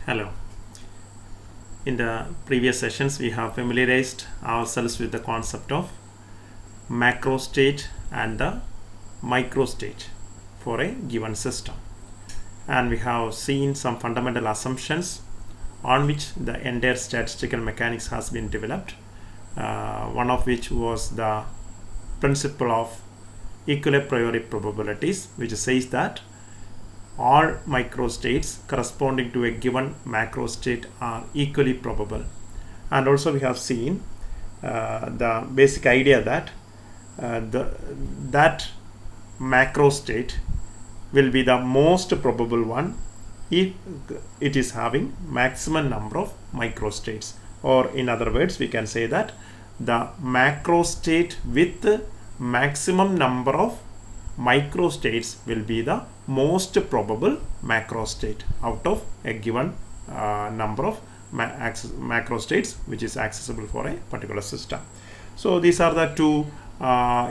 Hello. In the previous sessions, we have familiarized ourselves with the concept of macro state and the micro state for a given system. And we have seen some fundamental assumptions on which the entire statistical mechanics has been developed. One of which was the principle of equilibrium probabilities, which says that all microstates corresponding to a given macro state are equally probable. And also we have seen the basic idea that that macro state will be the most probable one if it is having maximum number of microstates, or in other words we can say that the macro state with maximum number of microstates will be the most probable macro state out of a given number of macro states which is accessible for a particular system. So these are the two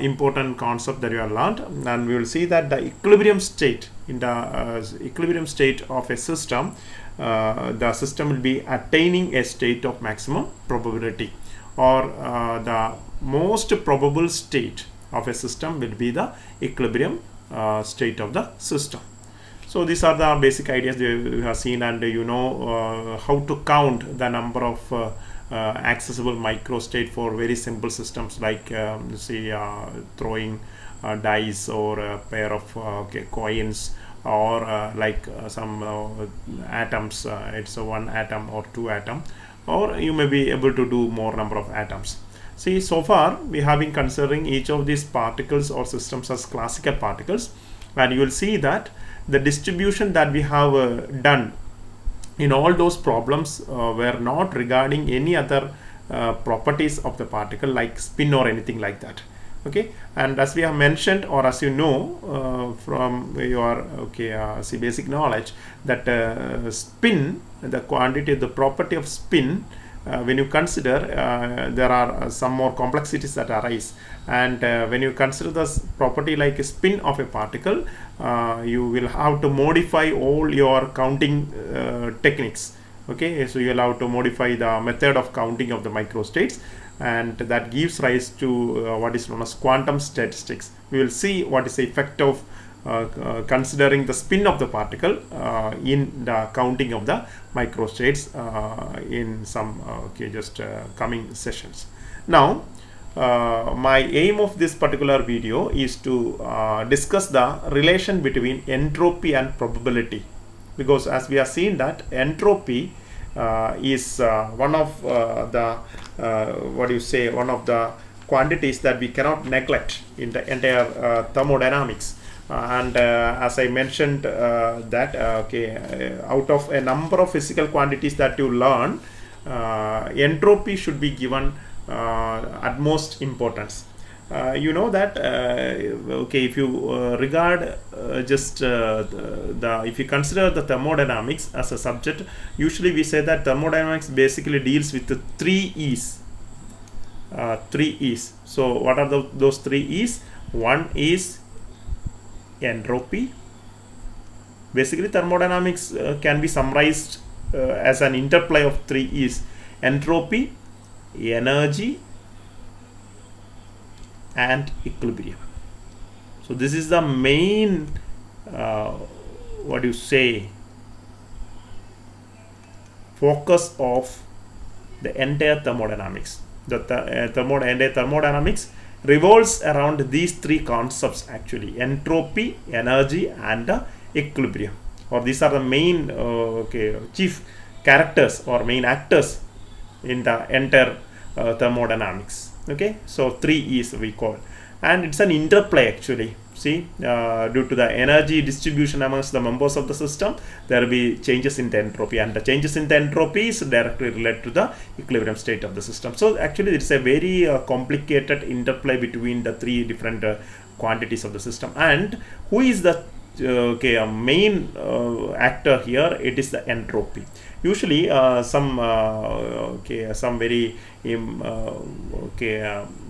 important concepts that you have learned, and we will see that the equilibrium state in the equilibrium state of a system, the system will be attaining a state of maximum probability, or the most probable state of a system will be the equilibrium state of the system. So these are the basic ideas we have seen, and you know how to count the number of accessible microstate for very simple systems like throwing dice or a pair of coins, or some atoms, it's a one atom or two atom, or you may be able to do more number of atoms. See, so far we have been considering each of these particles or systems as classical particles, and you will see that the distribution that we have done in all those problems were not regarding any other properties of the particle like spin or anything like that. Okay, and as we have mentioned, or as you know from your basic knowledge, that spin, the quantity, the property of spin, when you consider there are some more complexities that arise, and when you consider this property like a spin of a particle, you will have to modify all your counting techniques. Okay, so you will have to modify the method of counting of the microstates, and that gives rise to what is known as quantum statistics. We will see what is the effect of considering the spin of the particle in the counting of the microstates in some coming sessions. Now my aim of this particular video is to discuss the relation between entropy and probability, because as we have seen that entropy is one of the one of the quantities that we cannot neglect in the entire thermodynamics. And as I mentioned that out of a number of physical quantities that you learn, entropy should be given utmost importance. You know that if you regard if you consider the thermodynamics as a subject, usually we say that thermodynamics basically deals with the three E's. Three E's. So what are those three E's? One is entropy. Basically thermodynamics can be summarized as an interplay of three E's: entropy, energy, and equilibrium. So this is the main focus of the entire thermodynamics. The entire thermodynamics revolves around these three concepts actually: entropy, energy, and equilibrium. Or these are the main chief characters or main actors in the entire thermodynamics. Okay, so three E's we call, and it's an interplay actually. See, due to the energy distribution amongst the members of the system, there will be changes in the entropy, and the changes in the entropy is directly related to the equilibrium state of the system. So actually it's a very complicated interplay between the three different quantities of the system. And who is the main actor here? It is the entropy. Usually some very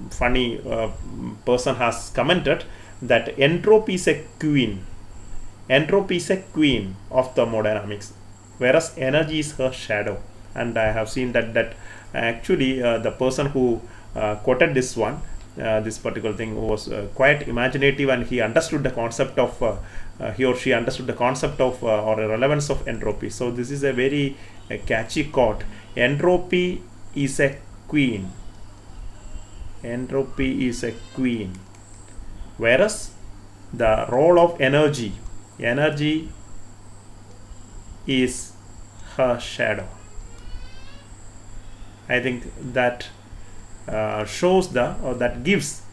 funny person has commented that entropy is a queen. Entropy is a queen of thermodynamics. whereas energy is her shadow. And I have seen that actually the person who quoted this one, this particular thing, was quite imaginative, and he understood the concept of he or she understood the concept of or relevance of entropy. So this is a very catchy quote. Entropy is a queen. Entropy is a queen, whereas the role of energy is her shadow. I think that shows that gives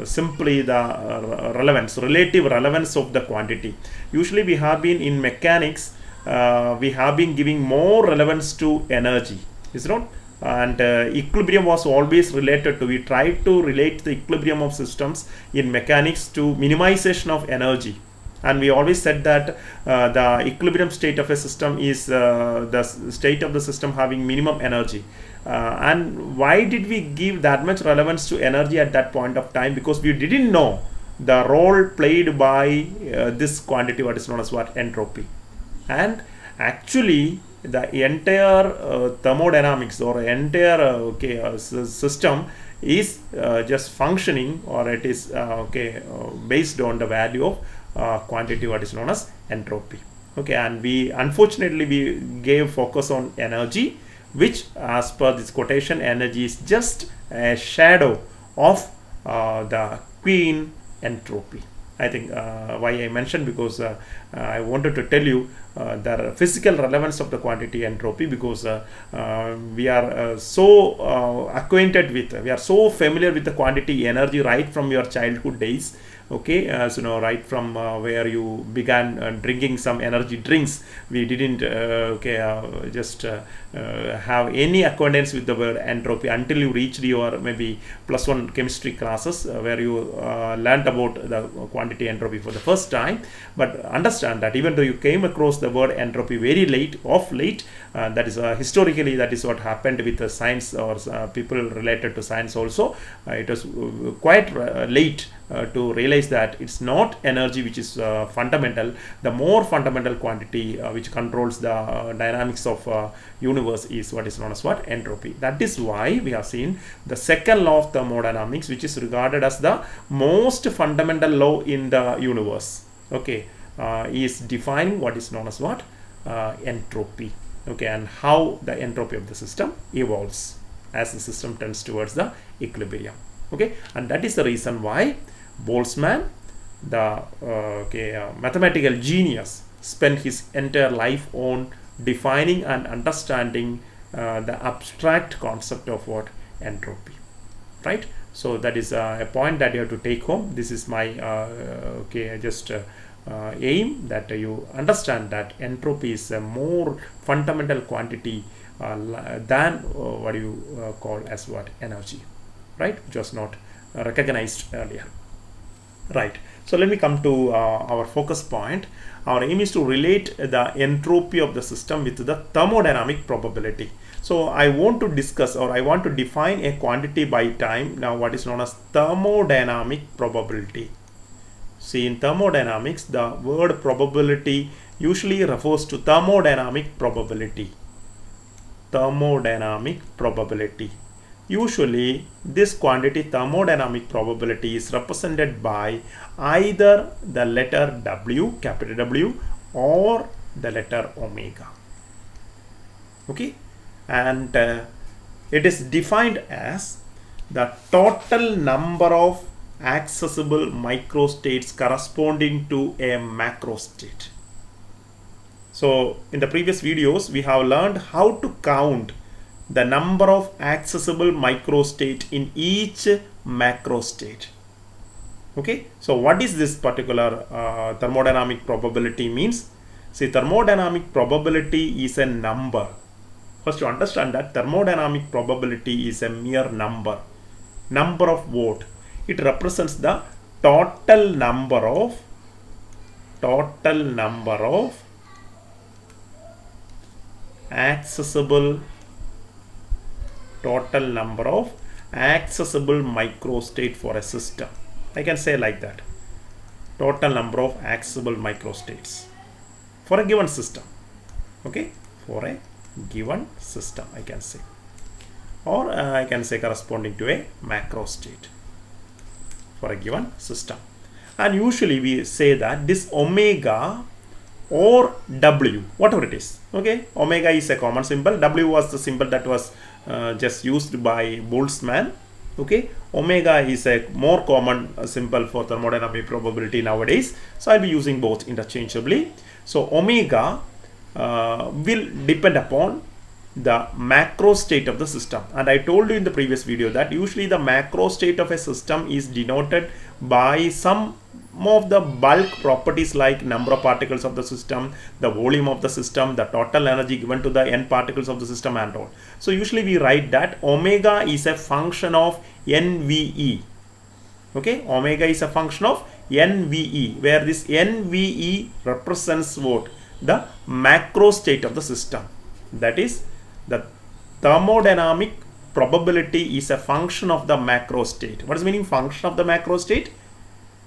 simply the relative relevance of the quantity. Usually we have been in mechanics, we have been giving more relevance to energy, is not? And equilibrium was always related to, we tried to relate the equilibrium of systems in mechanics to minimization of energy. And we always said that the equilibrium state of a system is the state of the system having minimum energy. And why did we give that much relevance to energy at that point of time? Because we didn't know the role played by this quantity, what is known as what, entropy. And actually the entire thermodynamics or entire system is just functioning, or it is based on the value of quantity, what is known as entropy. Okay, and we unfortunately we gave focus on energy, which as per this quotation, energy is just a shadow of the queen entropy. I think why I mentioned, because I wanted to tell you the physical relevance of the quantity entropy, because we are so acquainted with, we are so familiar with the quantity energy right from your childhood days. Okay, so right from where you began drinking some energy drinks, we didn't just have any acquaintance with the word entropy until you reached your maybe +1 chemistry classes, where you learned about the quantity entropy for the first time. But understand that even though you came across the word entropy very late, that is historically, that is what happened with the science, or people related to science also. It was quite late to realize that it's not energy which is fundamental. The more fundamental quantity which controls the dynamics of universe is what is known as what, entropy. That is why we have seen the second law of thermodynamics, which is regarded as the most fundamental law in the universe, okay, is defining what is known as what, entropy. Okay, and how the entropy of the system evolves as the system tends towards the equilibrium. Okay, and that is the reason why Boltzmann, the mathematical genius, spent his entire life on defining and understanding the abstract concept of what, entropy, right? So that is a point that you have to take home. This is my aim, that you understand that entropy is a more fundamental quantity than what you call as what, energy, right, which was not recognized earlier. Right, so let me come to our focus point. Our aim is to relate the entropy of the system with the thermodynamic probability. So I want to discuss, or I want to define a quantity by time now, what is known as thermodynamic probability. See, in thermodynamics, the word probability usually refers to thermodynamic probability. Thermodynamic probability. Usually, this quantity, thermodynamic probability, is represented by either the letter W, capital W, or the letter omega. Okay, and it is defined as the total number of accessible microstates corresponding to a macrostate. So in the previous videos, we have learned how to count the number of accessible microstate in each macrostate. Okay, so what is this particular thermodynamic probability means? See, thermodynamic probability is a number. First, to understand that thermodynamic probability is a mere number. Number of what? It represents the total number of accessible microstate for a system. I can say like that. Total number of accessible microstates for a given system. Okay, for a given system I can say, or I can say corresponding to a macro state for a given system. And usually we say that this omega or W, whatever it is, okay, omega is a common symbol, W was the symbol that was just used by Boltzmann. Okay, omega is a more common symbol for thermodynamic probability nowadays, so I'll be using both interchangeably. So omega will depend upon the macro state of the system, and I told you in the previous video that usually the macro state of a system is denoted by some of the bulk properties like number of particles of the system, the volume of the system, the total energy given to the n particles of the system and all. So usually we write that omega is a function of NVE. Okay, omega is a function of NVE, where this NVE represents what? The macro state of the system. That is, the thermodynamic probability is a function of the macro state. What is the meaning function of the macro state?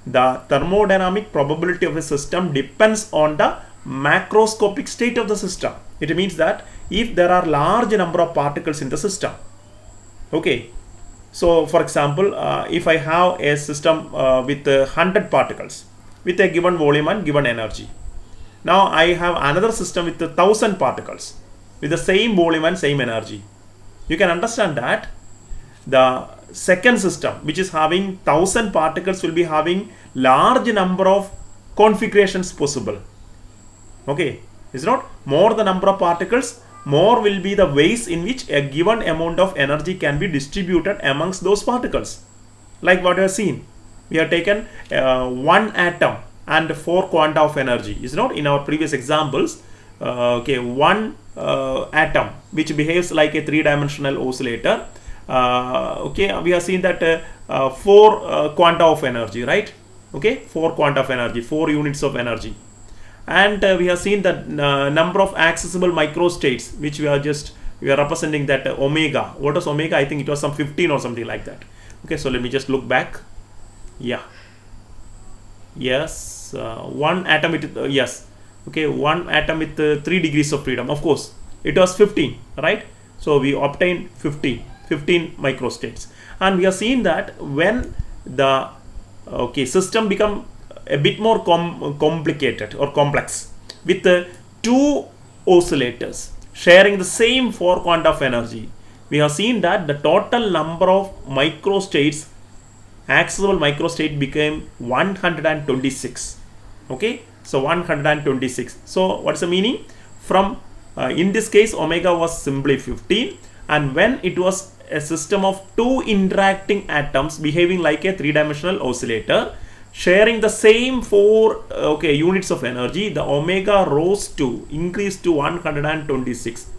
The thermodynamic probability of a system depends on the macroscopic state of the system. It means that if there are large number of particles in the system, okay, so for example, if I have a system with 100 particles with a given volume and given energy, now I have another system with 1000 particles with the same volume and same energy. You can understand that the second system, which is having 1000 particles, will be having large number of configurations possible. Okay, is not more the number of particles, more will be the ways in which a given amount of energy can be distributed amongst those particles. Like what we have seen, we have taken one atom and 4 quanta of energy, is not in our previous examples. Okay, one atom which behaves like a 3-dimensional oscillator. Okay, we have seen that 4 quanta of energy, right? Okay, 4 quanta of energy, 4 units of energy. And we have seen that number of accessible microstates, which we are representing that omega. What was omega? I think it was some 15 or something like that. Okay, so let me just look back. Yeah. Yes, one atom with yes. Okay, one atom with 3 degrees of freedom. Of course, it was 15, right? So we obtained 15 microstates, and we have seen that when the system become a bit more complicated or complex with 2 oscillators sharing the same 4 quanta of energy, we have seen that the total number of microstates, accessible microstate, became 126. Okay, so 126. So what is the meaning? From in this case, omega was simply 15, and when it was a system of 2 interacting atoms behaving like a 3-dimensional oscillator sharing the same 4 units of energy, the omega increased to 126.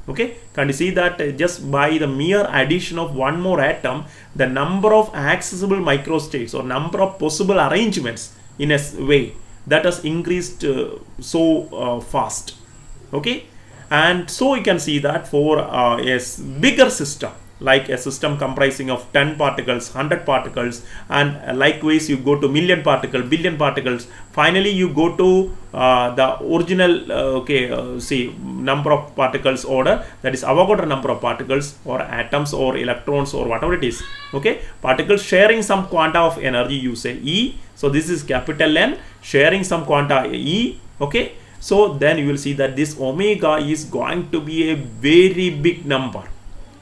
Okay, can you see that just by the mere addition of one more atom, the number of accessible microstates or number of possible arrangements in a way that has increased so fast. Okay, and so you can see that for a bigger system, like a system comprising of 10 particles, 100 particles, and likewise you go to million particles, billion particles, finally you go to the original number of particles order, that is Avogadro number of particles or atoms or electrons or whatever it is. Okay, particles sharing some quanta of energy, you say E. So this is capital N sharing some quanta E. Okay, so then you will see that this omega is going to be a very big number.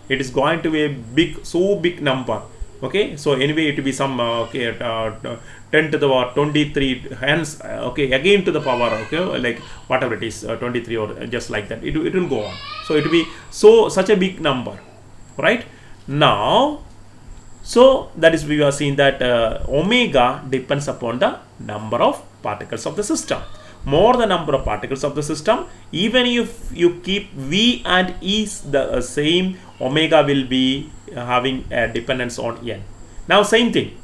It is going to be a big number. Okay, so anyway it will be some 10 to the power 23, hence again to the power, like whatever it is, 23 or just like that, it will go on. So it will be such a big number, right? Now, so that is, we are seeing that omega depends upon the number of particles of the system. More the number of particles of the system, even if you keep V and E the same, omega will be having a dependence on N. Now same thing,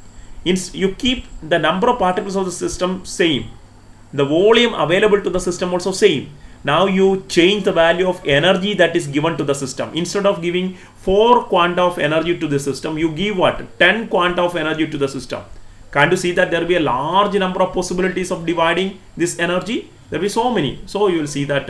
you keep the number of particles of the system same, the volume available to the system also same. Now you change the value of energy that is given to the system. Instead of giving 4 quanta of energy to the system, you give what? 10 quanta of energy to the system. Can't you see that there will be a large number of possibilities of dividing this energy? There will be so many. So you will see that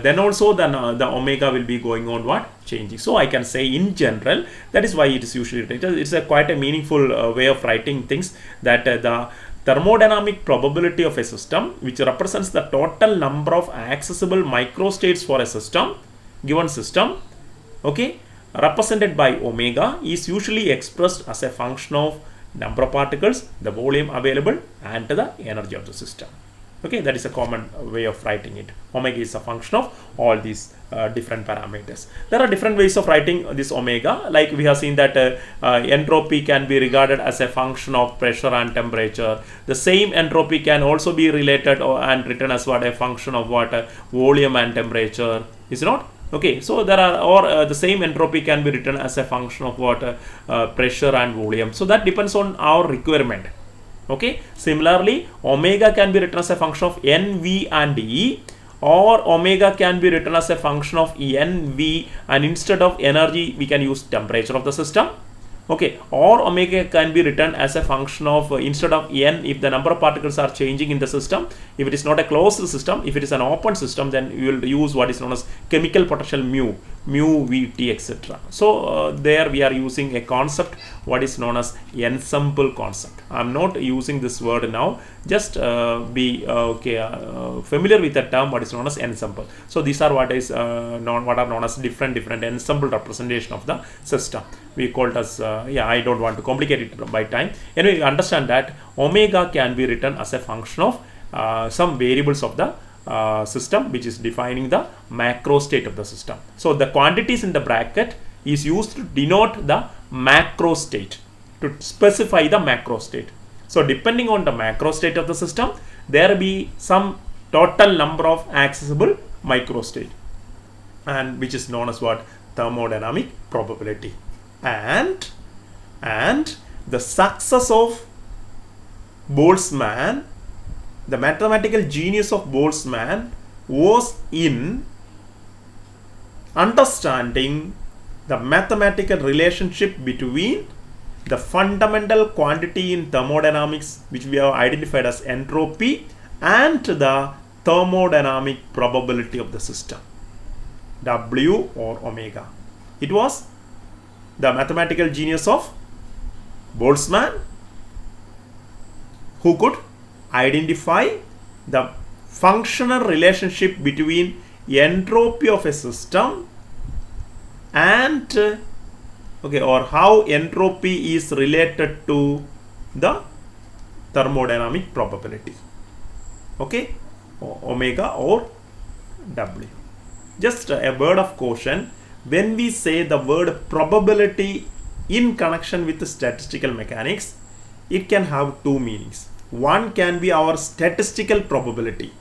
then also the omega will be going on what? Changing. So I can say in general, that is why it is usually written. It's a quite a meaningful way of writing things, that the thermodynamic probability of a system, which represents the total number of accessible microstates for a system, given system, okay, represented by omega, is usually expressed as a function of number of particles, the volume available, and the energy of the system. Okay, that is a common way of writing it. Omega is a function of all these different parameters. There are different ways of writing this omega. Like we have seen that entropy can be regarded as a function of pressure and temperature. The same entropy can also be related and written as what? A function of what? Volume and temperature. Is it not? Okay, so there are, or the same entropy can be written as a function of what? Pressure and volume. So that depends on our requirement. Okay, similarly, omega can be written as a function of n, v and e, or omega can be written as a function of n, v, and instead of energy we can use temperature of the system. Okay, or omega can be written as a function of instead of n, if the number of particles are changing in the system. If it is not a closed system, if it is an open system, then you will use what is known as chemical potential mu, vt, etc. So there we are using a concept what is known as ensemble concept. I am not using this word now, just be familiar with the term what is known as ensemble. So these are what is what are known as different ensemble representation of the system. We call it as I don't want to complicate it by time. Anyway, you understand that omega can be written as a function of some variables of the system, which is defining the macro state of the system. So the quantities in the bracket is used to denote the macro state, to specify the macro state. So depending on the macro state of the system, there be some total number of accessible micro state, and which is known as what? Thermodynamic probability. And the success of Boltzmann, the mathematical genius of Boltzmann, was in understanding the mathematical relationship between the fundamental quantity in thermodynamics, which we have identified as entropy, and the thermodynamic probability of the system, W or omega. It was the mathematical genius of Boltzmann who could identify the functional relationship between entropy of a system and or how entropy is related to the thermodynamic probability. Okay, omega or W. Just a word of caution: when we say the word probability in connection with statistical mechanics, it can have two meanings. One can be our statistical probability.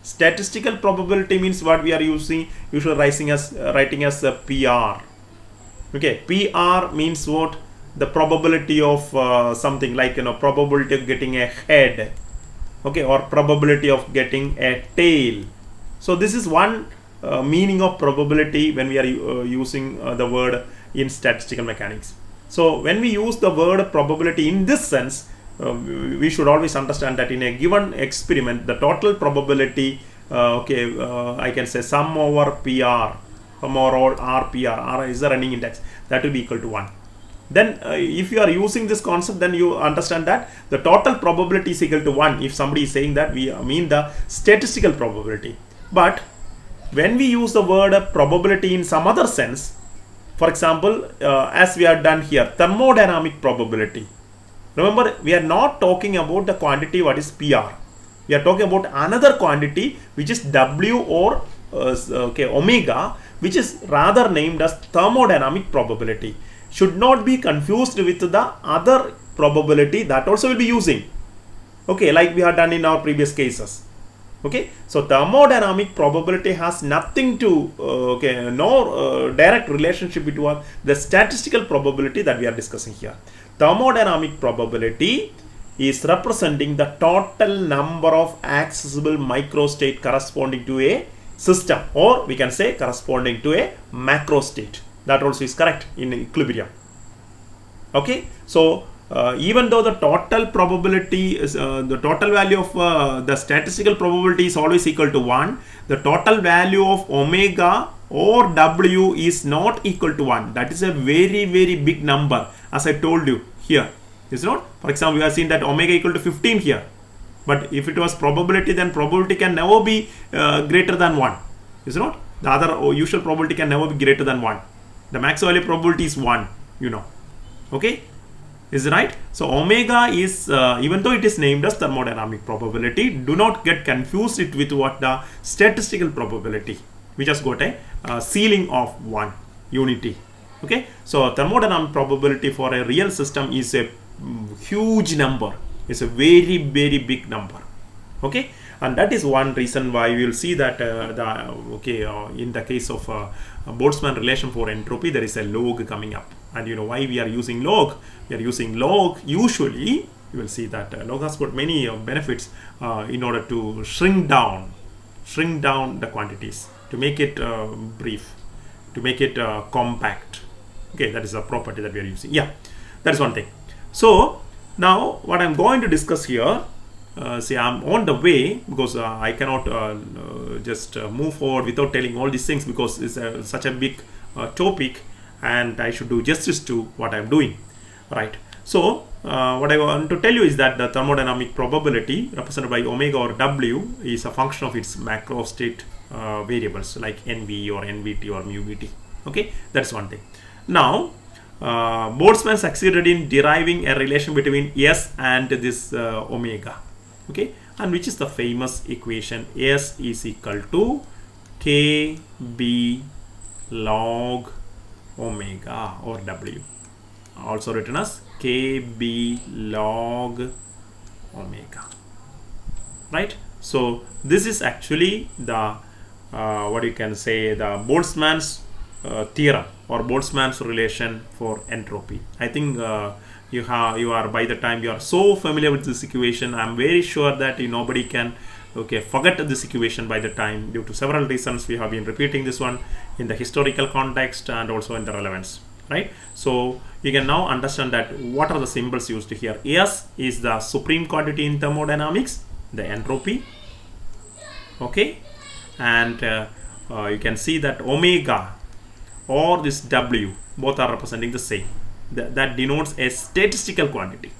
Statistical probability means what we are usually writing as a PR. Okay, PR means what? The probability of something, like probability of getting a head, okay, or probability of getting a tail. So this is one meaning of probability when we are using the word in statistical mechanics. So when we use the word probability in this sense, we should always understand that in a given experiment, the total probability, I can say sum over PR, sum over all RPR, R is the running index, that will be equal to 1. Then if you are using this concept, then you understand that the total probability is equal to 1. If somebody is saying that, we mean the statistical probability. But when we use the word probability in some other sense, for example, as we have done here, thermodynamic probability. Remember, we are not talking about the quantity what is PR. We are talking about another quantity which is W or omega, which is rather named as thermodynamic probability. Should not be confused with the other probability that also will be using. Okay, like we have done in our previous cases. Okay, so thermodynamic probability has nothing to no direct relationship between the statistical probability that we are discussing here. Thermodynamic probability is representing the total number of accessible microstate corresponding to a system, or we can say corresponding to a macro state. That also is correct in equilibrium. Okay, so even though the total probability is the total value of the statistical probability is always equal to 1, the total value of omega or W is not equal to 1. That is a very, very big number, as I told you here. Is not? For example, we have seen that omega equal to 15 here. But if it was probability, then probability can never be greater than 1. Is not? The other usual probability can never be greater than 1. The max value probability is 1, you know. Okay? Is right? So omega is, even though it is named as thermodynamic probability, do not get confused it with what the statistical probability. We just got a ceiling of 1 unity. Okay? So thermodynamic probability for a real system is a huge number. It's a very, very big number. Okay? And that is one reason why we will see that in the case of Boltzmann relation for entropy, there is a log coming up. And you know why we are using log? We are using log usually. You will see that log has got many benefits in order to shrink down the quantities, to make it brief, to make it compact. Okay, that is a property that we are using. Yeah, that is one thing. So now what I'm going to discuss here, see, I'm on the way because I cannot just move forward without telling all these things, because it's such a big topic and I should do justice to what I'm doing, right? So what I want to tell you is that the thermodynamic probability represented by omega or W is a function of its macro state variables like NV or NVT or μVT. Okay, that's one thing. Now Boltzmann succeeded in deriving a relation between S and this omega. Okay, and which is the famous equation S is equal to KB log omega or W, also written as KB log omega, right? So this is actually the what you can say, the Boltzmann's theorem or Boltzmann's relation for entropy. I think you are by the time you are so familiar with this equation, I'm very sure that nobody can forget this equation by the time, due to several reasons. We have been repeating this one in the historical context and also in the relevance, right? So you can now understand that what are the symbols used here. S is the supreme quantity in thermodynamics, the entropy. Okay, and you can see that omega or this W, both are representing the same. That denotes a statistical quantity.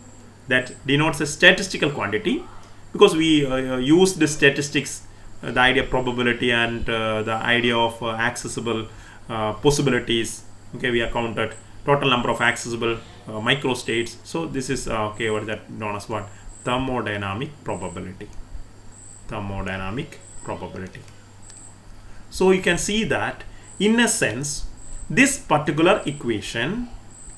That denotes a statistical quantity because we use the statistics, the idea of probability and the idea of accessible possibilities. Okay, we have counted total number of accessible microstates. So this is what is that known as what? Thermodynamic probability. Thermodynamic probability. So you can see that in a sense, this particular equation,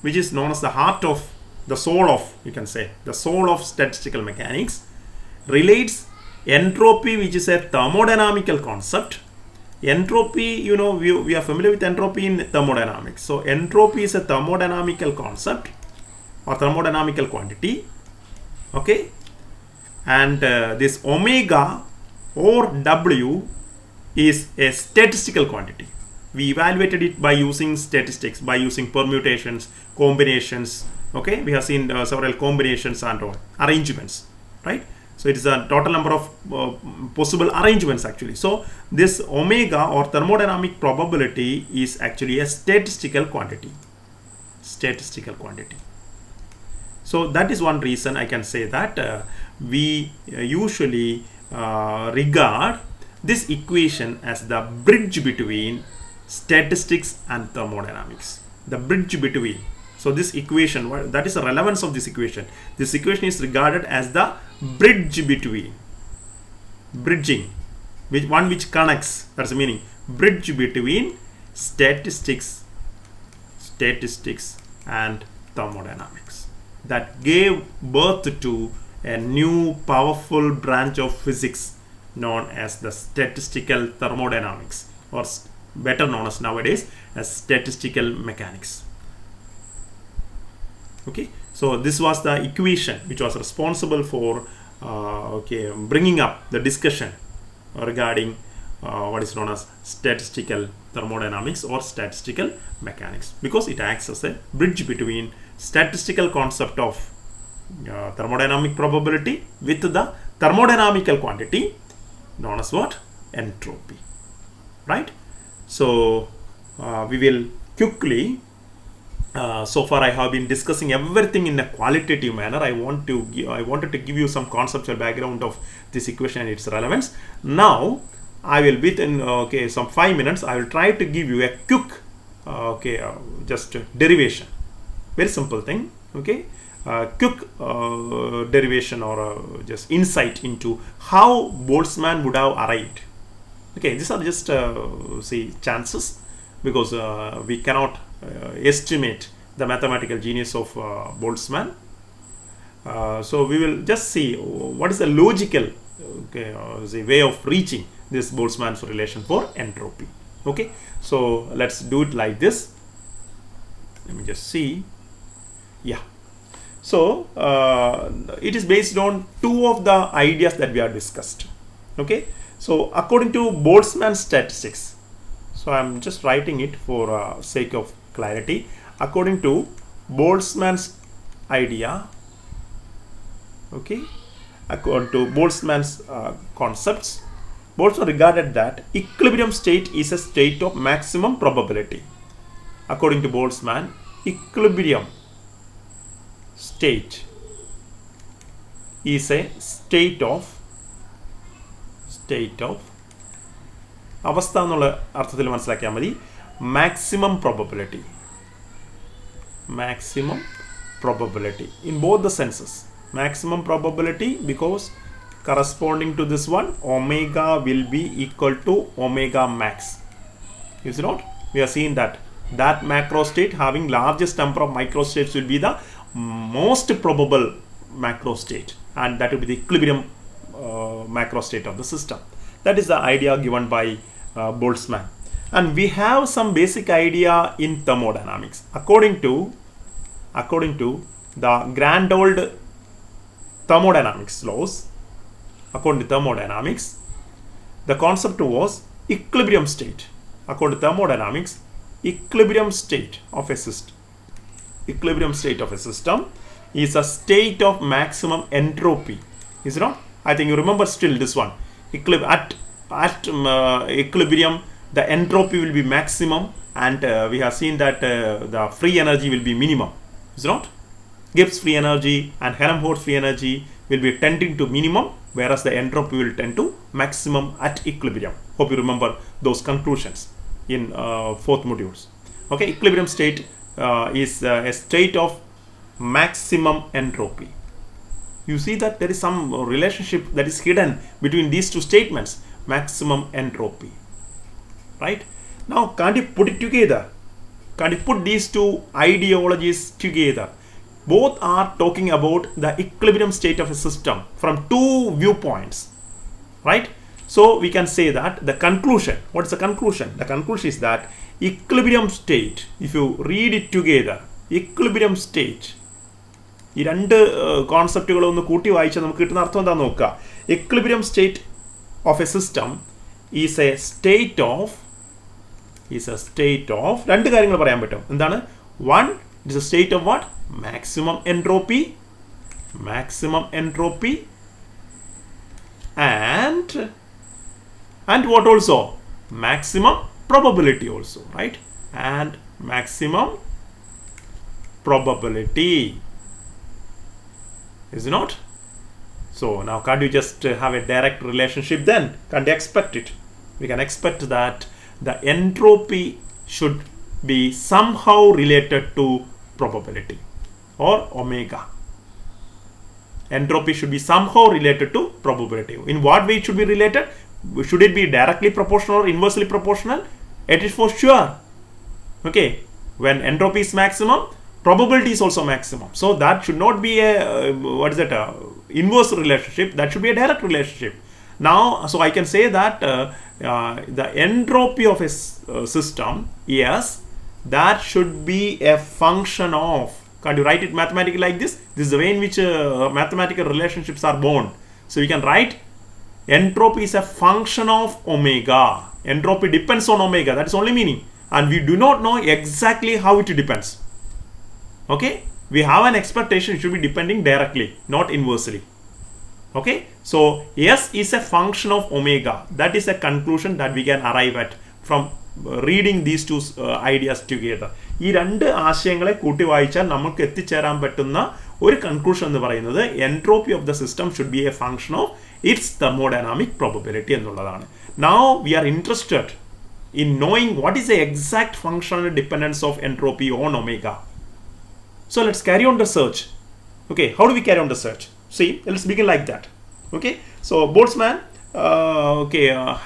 which is known as the heart of the soul of, you can say, the soul of statistical mechanics, relates entropy, which is a thermodynamical concept. Entropy, we are familiar with entropy in thermodynamics. So entropy is a thermodynamical concept or thermodynamical quantity. Okay, and this omega or W is a statistical quantity. We evaluated it by using statistics, by using permutations, combinations. Okay, we have seen several combinations and arrangements, right? So it is a total number of possible arrangements actually. So this omega or thermodynamic probability is actually a statistical quantity. Statistical quantity. So that is one reason I can say that we usually regard this equation as the bridge between statistics and thermodynamics. The bridge between. So this equation, that is the relevance of this equation. This equation is regarded as the bridge between, bridging, which connects. That's the meaning. Bridge between statistics and thermodynamics. That gave birth to a new powerful branch of physics known as the statistical thermodynamics, or better known as nowadays as statistical mechanics. Okay, so this was the equation which was responsible for bringing up the discussion regarding what is known as statistical thermodynamics or statistical mechanics, because it acts as a bridge between statistical concept of thermodynamic probability with the thermodynamical quantity known as what? Entropy. Right? So we will quickly, so far I have been discussing everything in a qualitative manner. I wanted to give you some conceptual background of this equation and its relevance. Now I will, within some 5 minutes, I will try to give you a quick just derivation. Very simple thing. Okay, quick derivation or just insight into how Boltzmann would have arrived. Okay, these are just chances, because we cannot estimate the mathematical genius of Boltzmann. So we will just see what is the logical way of reaching this Boltzmann's relation for entropy. Okay, so let's do it like this. Let me just see. Yeah. So it is based on two of the ideas that we have discussed. Okay. So according to Boltzmann's statistics, so I am just writing it for sake of clarity. According to Boltzmann's idea, okay, according to Boltzmann's concepts, Boltzmann regarded that equilibrium state is a state of maximum probability. According to Boltzmann, equilibrium state is a state of അവസ്ഥ എന്നുള്ള അർത്ഥത്തിൽ മനസ്സിലാക്കിയാൽ മതി. maximum probability in both the senses. Maximum probability because corresponding to this one, omega will be equal to omega max. Is it not? We have seen that macro state having largest number of microstates will be the most probable macro state, and that will be the equilibrium macro state of the system. That is the idea given by Boltzmann. And we have some basic idea in thermodynamics. According to the grand old thermodynamics laws, according to thermodynamics, the concept was equilibrium state. According to thermodynamics, equilibrium state of a system is a state of maximum entropy. Is it not? I think you remember still this one. At equilibrium, the entropy will be maximum, and we have seen that the free energy will be minimum. Is it not? Gibbs free energy and Helmholtz free energy will be tending to minimum, whereas the entropy will tend to maximum at equilibrium. Hope you remember those conclusions in fourth modules. Okay, equilibrium state is a state of maximum entropy. You see that there is some relationship that is hidden between these two statements, maximum entropy. Right? Now, can't you put it together? Can't you put these two ideologies together? Both are talking about the equilibrium state of a system from two viewpoints. Right? So we can say that the conclusion, what is the conclusion? The conclusion is that equilibrium state, if you read it together, equilibrium state, ഈ രണ്ട് കോൺസെപ്റ്റുകളൊന്ന് കൂട്ടി വായിച്ചാൽ നമുക്ക് കിട്ടുന്ന അർത്ഥം എന്താണെന്ന് നോക്കുക. equilibrium state of a system is a state of രണ്ട് കാര്യങ്ങൾ പറയാൻ പറ്റും. എന്താണ്? One, it is a state of what? Maximum entropy, and what also? Maximum probability also, right? And maximum probability. Is it not? So now can't you just have a direct relationship then? Can't you expect it? We can expect that the entropy should be somehow related to probability or omega. Entropy should be somehow related to probability. In what way it should be related? Should it be directly proportional or inversely proportional? It is for sure. Okay, when entropy is maximum, probability is also maximum. So that should not be a inverse relationship. That should be a direct relationship. Now, so I can say that the entropy of a system, yes, that should be a function of. Can you write it mathematically like this? This is the way in which mathematical relationships are born. So we can write entropy is a function of omega. Entropy depends on omega. That is only meaning. And we do not know exactly how it depends. Okay, we have an expectation, it should be depending directly, not inversely. Okay, so S is a function of omega. That is a conclusion that we can arrive at from reading these two ideas together. ഈ രണ്ട് ആശയങ്ങളെ കൂട്ടി വായിച്ചാൽ നമുക്ക് എത്തിച്ചേരാൻ പറ്റുന്ന ഒരു conclusion എന്ന് പറയുന്നത് entropy of the system should be a function of its thermodynamic probability എന്നുള്ളതാണ്. Now we are interested in knowing what is the exact functional dependence of entropy on omega. So let's carry on the search. Okay, how do we carry on the search? See, let's begin like that. Okay, so Boltzmann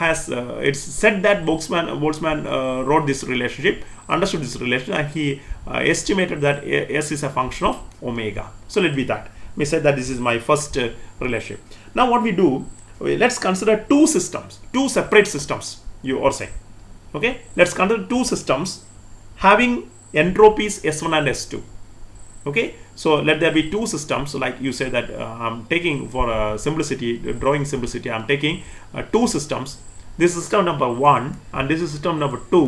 has it's said that Boltzmann wrote this relationship, understood this relationship, and he estimated that S is a function of omega. So let be that. We said that this is my first relationship. Now what we do, let's consider two systems, two separate systems, you or say. Okay, let's consider two systems having entropies S1 and S2. Okay, so let there be two systems. So like you say that I'm taking for simplicity, drawing simplicity, I'm taking two systems. This is system number 1 and this is system number 2.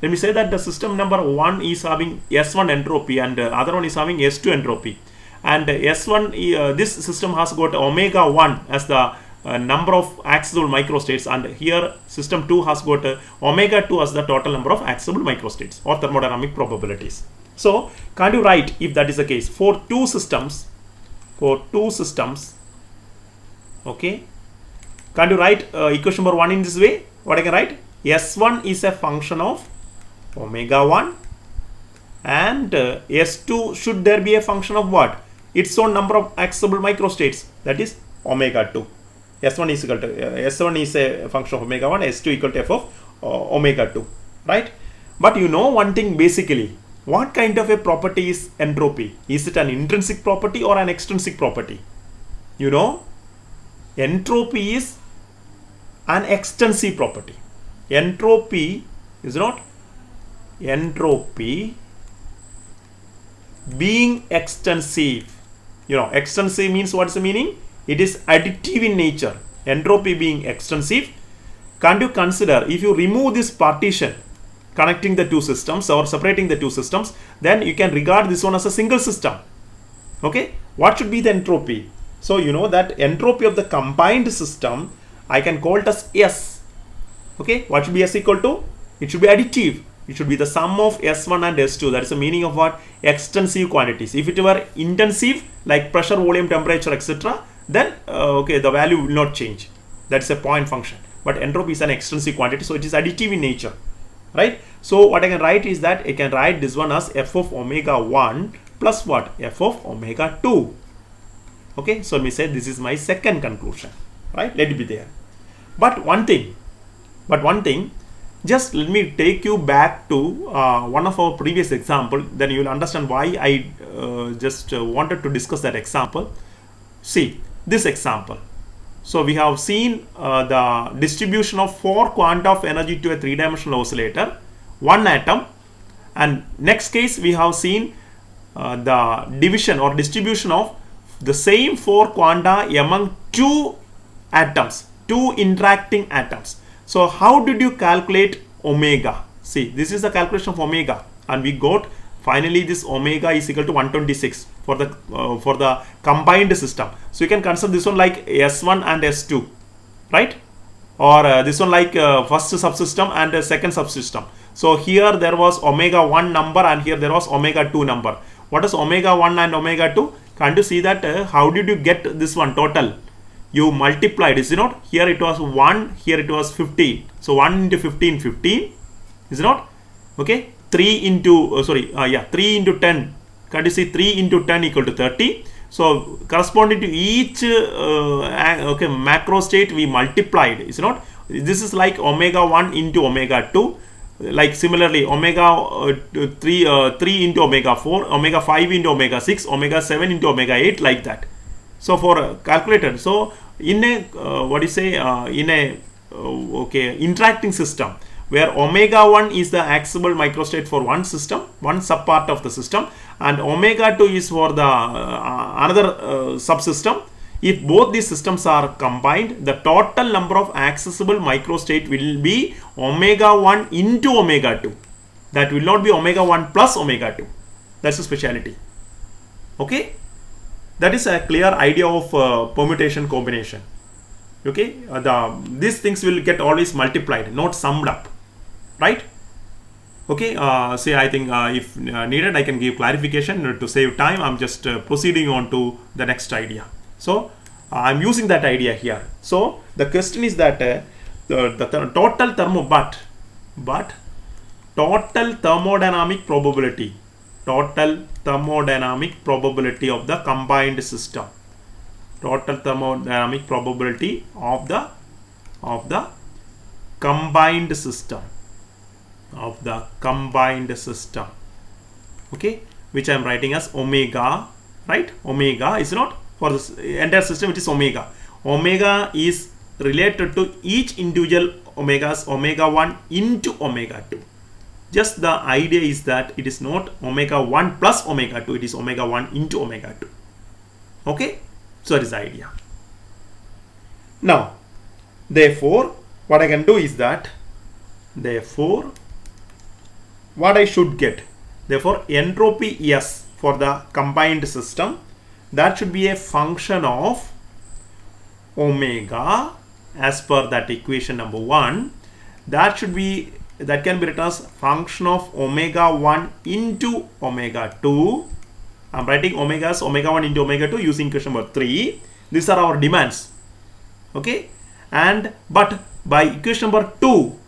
Let me say that the system number 1 is having S1 entropy and the other one is having S2 entropy. And S1, this system has got omega 1 as the number of accessible microstates, and here system 2 has got omega 2 as the total number of accessible microstates or thermodynamic probabilities. So can't you write, if that is the case, for two systems, okay, can't you write equation number 1 in this way? What I can write? S1 is a function of omega 1 and S2 should there be a function of what? Its own number of accessible microstates, that is omega 2. S1 is equal to S1 is a function of omega 1, S2 equal to f of omega 2, right? But you know one thing basically, what kind of a property is entropy? Is it an intrinsic property or an extrinsic property? You know, entropy is an extensive property. Entropy is not entropy being extensive. You know, extensive means what is the meaning? It is additive in nature. Entropy being extensive. Can't you consider, if you remove this partition connecting the two systems or separating the two systems, then you can regard this one as a single system. Okay, what should be the entropy? So you know that entropy of the combined system I can call it as S. Okay, what should be S equal to? It should be additive. It should be the sum of S1 and S2. That is the meaning of what? Extensive quantities. If it were intensive, like pressure, volume, temperature, etc., then okay, the value will not change. That's a point function. But entropy is an extensive quantity, so it is additive in nature, right? So what I can write is that I can write this one as f of omega 1 plus what? F of omega 2. Okay, so let me say this is my second conclusion, right? Let it be there. But one thing, just let me take you back to one of our previous example, then you will understand why I just wanted to discuss that example. See this example. So we have seen the distribution of 4 quanta of energy to a 3-dimensional oscillator, 1 atom, and next case we have seen the division or distribution of the same 4 quanta among 2 atoms, 2 interacting atoms. So how did you calculate omega? See, this is the calculation of omega, and we got finally this omega is equal to 126 for the combined system. So you can consider this one like S1 and S2, right? Or this one like first subsystem and second subsystem. So here there was omega 1 number and here there was omega 2 number. What is omega 1 and omega 2? Can't you see that? How did you get this one total? You multiplied, is it not? Here it was 1, here it was 15. So 1 into 15, 15, is it not? Okay, 3 into 3 into 10. Can't you see 3 into 10 equal to 30? So corresponding to each macro state we multiplied, is it not? This is like omega 1 into omega 2. Like similarly omega 3 into omega 4, omega 5 into omega 6, omega 7 into omega 8, like that. So for calculated, so in a interacting system where omega 1 is the accessible microstate for one system, one subpart of the system, and omega 2 is for the another subsystem. If both these systems are combined, the total number of accessible microstate will be omega 1 into omega 2. That will not be omega 1 plus omega 2. That's the speciality. Okay, that is a clear idea of permutation combination. Okay, these things will get always multiplied, not summed up, right? Okay, say I think if needed, I can give clarification to save time. I'm just proceeding on to the next idea. So I'm using that idea here. So the question is that the total but total thermodynamic probability of the combined system, total thermodynamic probability of the combined system, okay, which I am writing as omega, right? Omega is not for this entire system, it is omega. Omega is related to each individual omegas, omega 1 into omega 2. Just the idea is that it is not omega 1 plus omega 2, it is omega 1 into omega 2. Okay, so that is the idea. Now, therefore, what I can do is that, therefore, what I should get, therefore, entropy S for the combined system, that should be a function of omega as per that equation number 1. That should be, that can be written as function of omega 1 into omega 2. I'm writing omega as omega 1 into omega 2 using equation number 3. These are our demands. Okay, and but by equation number 2,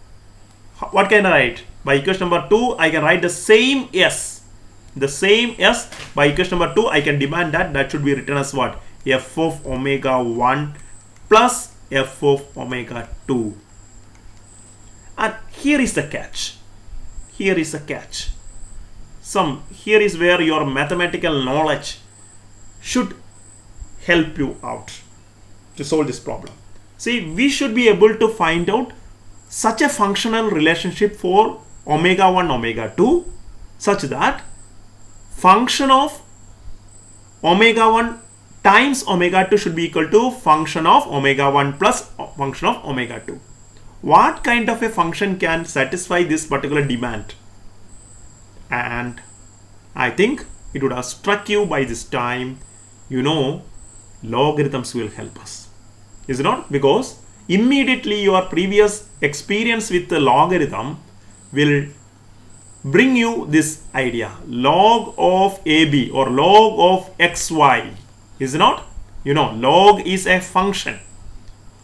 what can I write? By equation number 2, I can write the same S. The same S by equation number 2, I can demand that should be written as what? F of omega 1 plus F of omega 2. And here is the catch. Here is the catch. Here is where your mathematical knowledge should help you out to solve this problem. See, we should be able to find out such a functional relationship for omega 1, omega 2, such that function of omega 1 times omega 2 should be equal to function of omega 1 plus function of omega 2. What kind of a function can satisfy this particular demand? And I think it would have struck you by this time, you know, logarithms will help us. Is it not? Because immediately your previous experience with the logarithm will bring you this idea. Log of AB or log of XY. Is it not? You know, log is a function.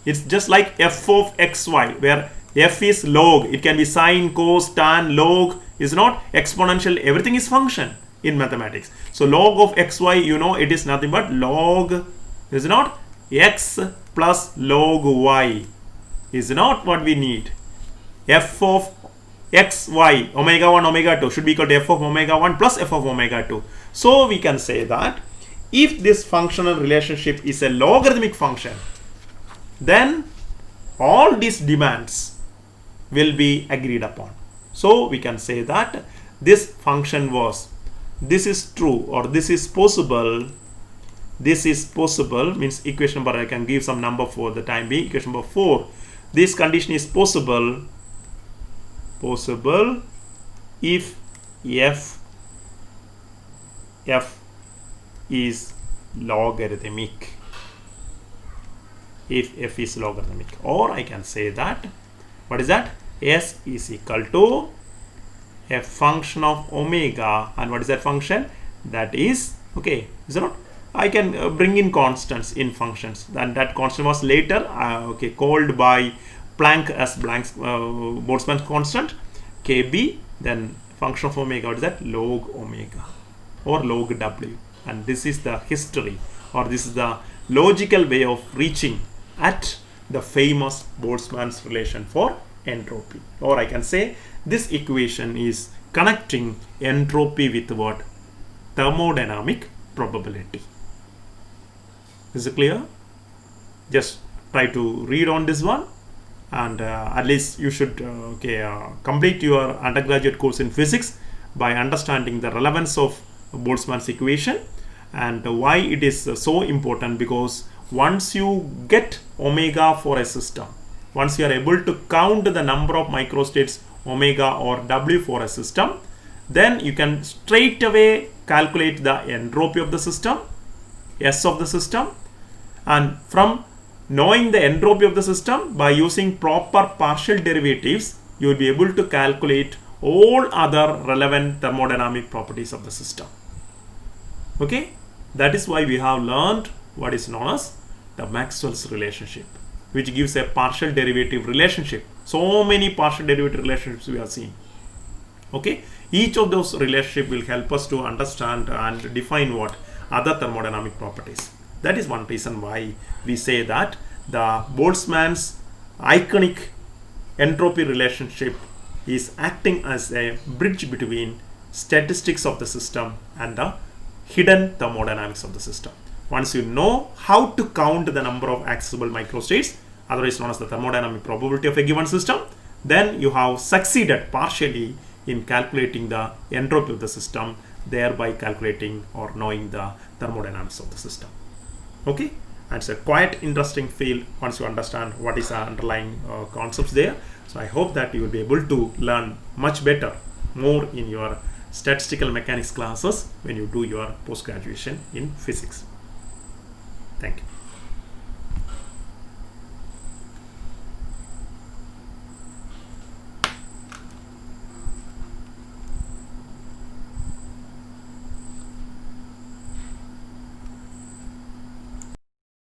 It's just like f of xy, where f is log. It can be sine, cos, tan, log. Is not exponential. Everything is function in mathematics. So log of xy, you know, it is nothing but log, is not, x plus log y. Is not what we need. F of xy, omega 1, omega 2 should be equal to f of omega 1 plus f of omega 2. So we can say that if this functional relationship is a logarithmic function, then all these demands will be agreed upon. So we can say that this function was, this is true or this is possible. This is possible means equation number, I can give some number for the time being. Equation number 4, this condition is possible if f is logarithmic. If f is logarithmic, or I can say that, what is that? S is equal to a function of omega, and what is that function? That is, okay, is it not? I can bring in constants in functions, and that constant was later okay, called by Planck as Boltzmann's constant, kb, then function of omega, what is that? Log omega or log w. And this is the history, or this is the logical way of reaching at the famous Boltzmann's relation for entropy. Or I can say this equation is connecting entropy with what? Thermodynamic probability. Is it clear? Just try to read on this one, and at least you should complete your undergraduate course in physics by understanding the relevance of Boltzmann's equation and why it is so important. Because once you get omega for a system, once you are able to count the number of microstates omega or w for a system, then you can straight away calculate the entropy of the system, S of the system, and from knowing the entropy of the system, by using proper partial derivatives, you will be able to calculate all other relevant thermodynamic properties of the system. Okay, that is why we have learned what is known as the Maxwell's relationship, which gives a partial derivative relationship. So many partial derivative relationships we have seen. Okay, each of those relationships will help us to understand and define what other thermodynamic properties. That is one reason why we say that the Boltzmann's iconic entropy relationship is acting as a bridge between statistics of the system and the hidden thermodynamics of the system. Once you know how to count the number of accessible microstates, otherwise known as the thermodynamic probability of a given system, then you have succeeded partially in calculating the entropy of the system, thereby calculating or knowing the thermodynamics of the system. Okay, and it's a quite interesting field once you understand what is the underlying concepts there. So I hope that you will be able to learn much better, more in your statistical mechanics classes when you do your post-graduation in physics. Thank you.